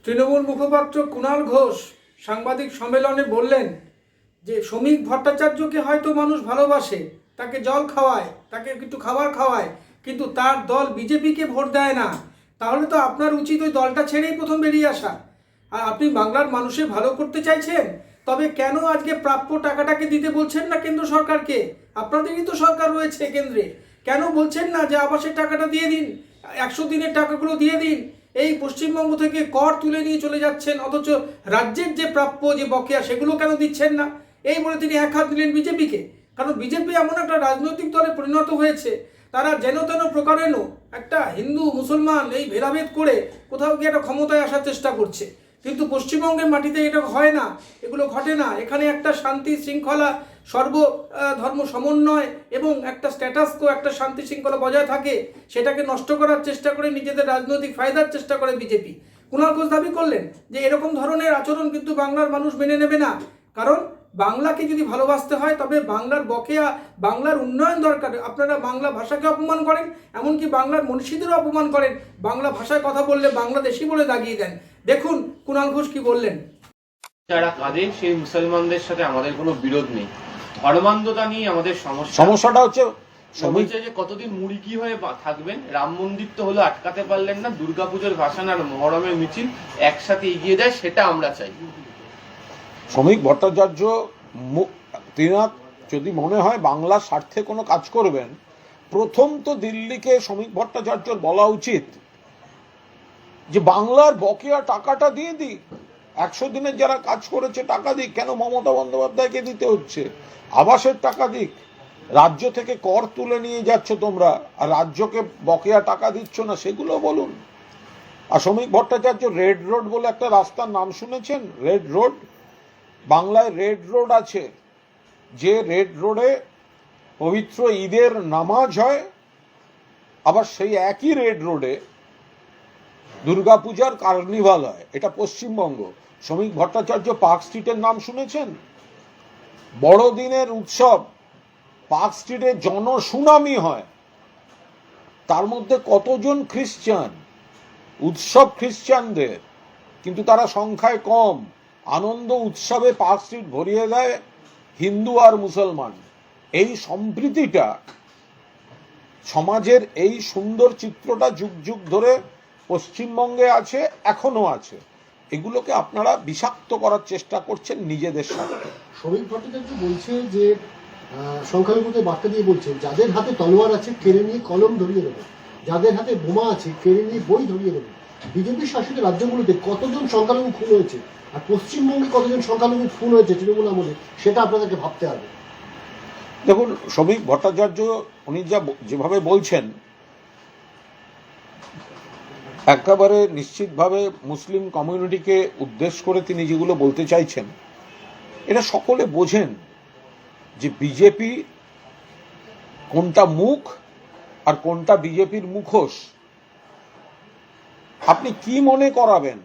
তৃণমূল মুখপাত্র কুণাল ঘোষ সাংবাদিক সম্মেলনে বললেন যে শ্রমিক ভট্টাচার্যকে হয়তো মানুষ ভালোবাসে, তাকে জল খাওয়ায়, তাকে একটু খাবার খাওয়ায়, কিন্তু তার দল বিজেপিকে ভোট দেয় না। তাহলে তো আপনার উচিত ওই দলটা ছেড়েই প্রথম বেরিয়ে আসা। আর আপনি বাংলার মানুষের ভালো করতে চাইছেন, তবে কেন আজকে প্রাপ্য টাকাটাকে দিতে বলছেন না কেন্দ্র সরকারকে? আপনাদেরই তো সরকার রয়েছে কেন্দ্রে, কেন বলছেন না যে আবাসের টাকাটা দিয়ে দিন, 100 দিনের টাকাগুলো দিয়ে দিন? এই পশ্চিমবঙ্গ থেকে কর তুলে নিয়ে চলে যাচ্ছেন, অথচ রাজ্যের যে প্রাপ্য যে বকেয়া সেগুলো কেন দিচ্ছেন না? এই বলে তিনি এক হাত দিলেন বিজেপিকে। কারণ বিজেপি এমন একটা রাজনৈতিক দলে পরিণত হয়েছে, তারা যেন তেন প্রকারেণ একটা হিন্দু মুসলমান এই ভেদাভেদ করে কোথাও গিয়ে একটা ক্ষমতায় আসার চেষ্টা করছে। কিন্তু পশ্চিমবঙ্গের মাটিতে এটা হয় না, এগুলো ঘটে না। এখানে একটা শান্তি শৃঙ্খলা, সর্ব ধর্ম সমন্বয় এবং একটা স্ট্যাটাস কো, একটা শান্তি শৃঙ্খলা বজায় থাকে, সেটাকে নষ্ট করার চেষ্টা করে নিজেদের রাজনৈতিক ফায়দার চেষ্টা করে বিজেপি। কুণাল ঘোষ দাবি করলেন যে এরকম ধরনের আচরণ কিন্তু বাংলার মানুষ মেনে নেবে না। কারণ বাংলাকে যদি ভালোবাসতে হয় তবে বাংলার বকেয়া, বাংলার উন্নয়ন দরকার। আপনারা বাংলা ভাষাকে অপমান করেন, এমনকি বাংলার মনীষীদেরও অপমান করেন। বাংলা ভাষায় কথা বললে বাংলাদেশি বলে দাগিয়ে দেন। দেখুন কুণাল ঘোষ কি বললেন। যারা কাঁদে সেই মুসলমানদের সাথে আমাদের কোনো বিরোধ নেই, ধর্মান্ধতা নিয়ে আমাদের সমস্যাটা হচ্ছে যে কতদিন মুড়ি কি হয়ে থাকবেন। রাম মন্দির তো হলো আটকাতে পারলেন না, দুর্গাপুজোর ভাসান আর মহরমের মিছিল একসাথে এগিয়ে দেয়, সেটা আমরা চাই। শ্রমিক ভট্টাচার্য তিনার যদি মনে হয় বাংলার স্বার্থে কোনো কাজ করবেন, প্রথম তো দিল্লিকে শ্রমিক ভট্টাচার্যর বলা উচিত যে বাংলার বকেয়া টাকাটা দিয়ে দিক, 100 দিনের যারা কাজ করেছে টাকা দিক, কেন মমতা বন্দ্যোপাধ্যায়কে দিতে হচ্ছে? আবাসের টাকা দিক। রাজ্য থেকে কর তুলে নিয়ে যাচ্ছ তোমরা, আর রাজ্যকে বকেয়া টাকা দিচ্ছ না, সেগুলো বলুন। আর শ্রমিক ভট্টাচার্য রেড রোড বলে একটা রাস্তার নাম শুনেছেন? রেড রোড, বাংলায় রেড রোড আছে, যে রেড রোডে পবিত্র ঈদের নামাজ হয়, আবার সেই একই রেড রোডে দুর্গাপূজার কার্নিভাল হয়। এটা পশ্চিমবঙ্গ। শ্রমিক ভট্টাচার্য পার্ক স্ট্রিটের নাম শুনেছেন? বড়দিনের উৎসব পার্ক স্ট্রিটে জনসুনামি হয়, তার মধ্যে কতজন খ্রিস্টান, উৎসব খ্রিস্টানদের, কিন্তু তারা সংখ্যায় কম। আনন্দ উৎসবে পার্ক স্ট্রিট ভরিয়ে দেয় হিন্দু আর মুসলমান। এই সম্প্রীতিটা, সমাজের এই সুন্দর চিত্রটা যুগ যুগ ধরে পশ্চিমবঙ্গে আছে, এখনো আছে। এগুলোকে আপনারা বিষাক্ত করার চেষ্টা করছেন নিজেদের সাথে। শ্রমিক ভট্টাচার্য বলছে যে সংখ্যালঘুদের বার্তা দিয়ে বলছে, যাদের হাতে তলোয়ার আছে কেড়ে নিয়ে কলম ধরিয়ে দেবে, যাদের হাতে বোমা আছে কেড়ে নিয়ে বই ধরিয়ে দেবে। বিজেপি শাসিত রাজ্যগুলোতে কতজন সংখ্যালঘু খুন হয়েছে, আর পশ্চিমবঙ্গে কতজন সংখ্যালঘু খুন হয়েছে তৃণমূল আমলে, সেটা আপনাদেরকে ভাবতে হবে। দেখুন, শ্রমিক ভট্টাচার্য উনি যেভাবে বলছেন, একেবারে নিশ্চিতভাবে মুসলিম কমিউনিটিকে উদ্দেশ্য করে তিনি যেগুলো বলতে চাইছেন, এটা সকলে বোঝেন যে বিজেপি কোনটা মুখ আর কোনটা বিজেপির মুখোশ। আপনি কি মনে করাবেন?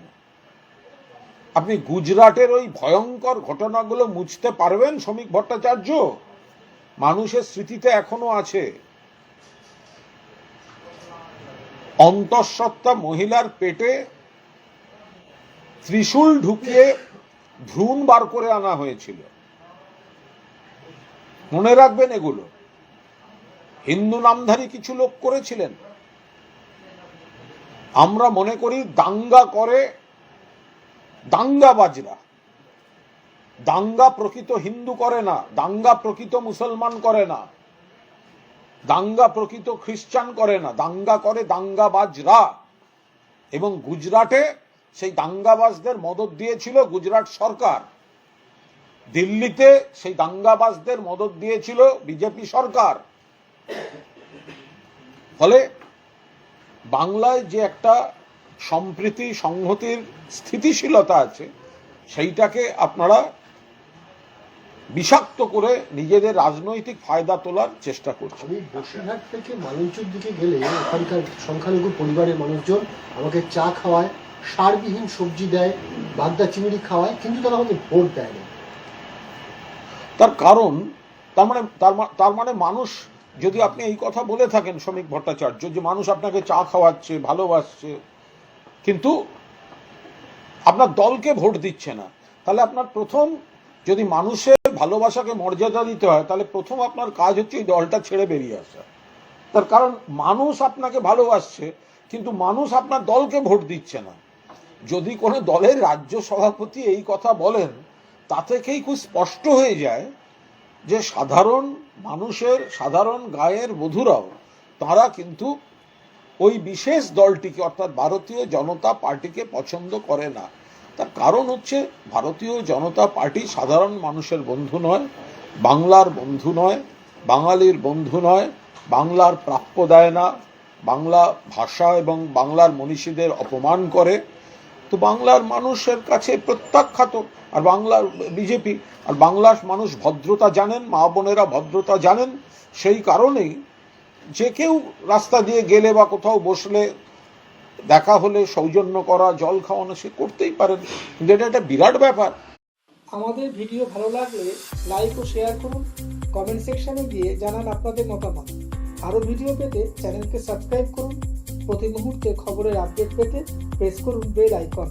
আপনি গুজরাটের ওই ভয়ঙ্কর ঘটনাগুলো মুছতে পারবেন শ্রমিক ভট্টাচার্য? মানুষের স্মৃতিতে এখনো আছে। অন্তঃসত্ত্বা মহিলার পেটে ত্রিশূল ঢুকিয়ে ভ্রূণ বার করে আনা হয়েছিল, মনে রাখবেন এগুলো। হিন্দু নামধারী কিছু লোক করেছিলেন। আমরা মনে করি দাঙ্গা করে দাঙ্গাবাজরা। দাঙ্গা প্রকৃত হিন্দু করে না, দাঙ্গা প্রকৃত মুসলমান করে না, দাঙ্গা প্রকৃত খ্রিস্টান করে না, দাঙ্গা করে দাঙ্গাবাজরা। এবং গুজরাটে সেই দাঙ্গাবাজদের মদত দিয়েছিল গুজরাট সরকার, দিল্লিতে সেই দাঙ্গাবাজদের মদত দিয়েছিল বিজেপি সরকার। ফলে বাংলায় যে একটা সম্প্রীতি সংহতির স্থিতিশীলতা আছে, সেইটাকে আপনারা বিষাক্ত করে নিজেদের রাজনৈতিক ফায়দা তোলার চেষ্টা করছেন। আমি বসিরহাট থেকে মালঞ্চের দিকে গেলে ওখানকার সংখ্যালঘু পরিবারের মানুষজন আমাকে চা খাওয়ায়, সারবিহীন সবজি দেয়, বাগদা চিংড়ি খাওয়ায়, কিন্তু তারা আমাকে ভোট দেয় না। তার কারণ, তার মানে মানুষ, যদি আপনি এই কথা বলে থাকেন শ্রমিক ভট্টাচার্য, যে মানুষ আপনাকে চা খাওয়াচ্ছে, ভালোবাসছে, কিন্তু আপনার দলকে ভোট দিচ্ছে না, তাহলে আপনার প্রথম, যদি মানুষের ভালোবাসাকে মর্যাদা দিতে হয়, তাহলে প্রথম আপনার কাজ হচ্ছে এই দলটা ছেড়ে বেরিয়ে আসা। তার কারণ মানুষ আপনাকে ভালোবাসছে, কিন্তু মানুষ আপনার দলকে ভোট দিচ্ছে না। যদি কোনো দলের রাজ্য সভাপতি এই কথা বলেন, তা থেকেই খুব স্পষ্ট হয়ে যায় যে সাধারণ মানুষের, সাধারণ গায়ের বধূরাও তারা কিন্তু ওই বিশেষ দলটিকে, অর্থাৎ ভারতীয় জনতা পার্টিকে পছন্দ করে না। তার কারণ হচ্ছে ভারতীয় জনতা পার্টি সাধারণ মানুষের বন্ধু নয়, বাংলার বন্ধু নয়, বাঙালির বন্ধু নয়, বাংলার প্রাপ্য দেয় না, বাংলা ভাষা এবং বাংলার মনীষীদের অপমান করে। তো বাংলার মানুষের কাছে প্রত্যাখ্যাত, আর বাংলার বিজেপি, আর বাংলার মানুষ ভদ্রতা জানেন, মা বোনেরা ভদ্রতা জানেন। সেই কারণেই যে কেউ রাস্তা দিয়ে গেলে বা কোথাও বসলে, দেখা হলে সৌজন্য করা, জল খাওয়ানো, সে করতেই পারেন, কিন্তু এটা একটা বিরাট ব্যাপার। আমাদের ভিডিও ভালো লাগলে লাইক ও শেয়ার করুন, কমেন্ট সেকশনে গিয়ে জানান আপনাদের মতামত। আরও ভিডিও পেতে চ্যানেলকে সাবস্ক্রাইব করুন। প্রতি মুহূর্তে খবরের আপডেট পেতে প্রেস করুন বেল আইকন।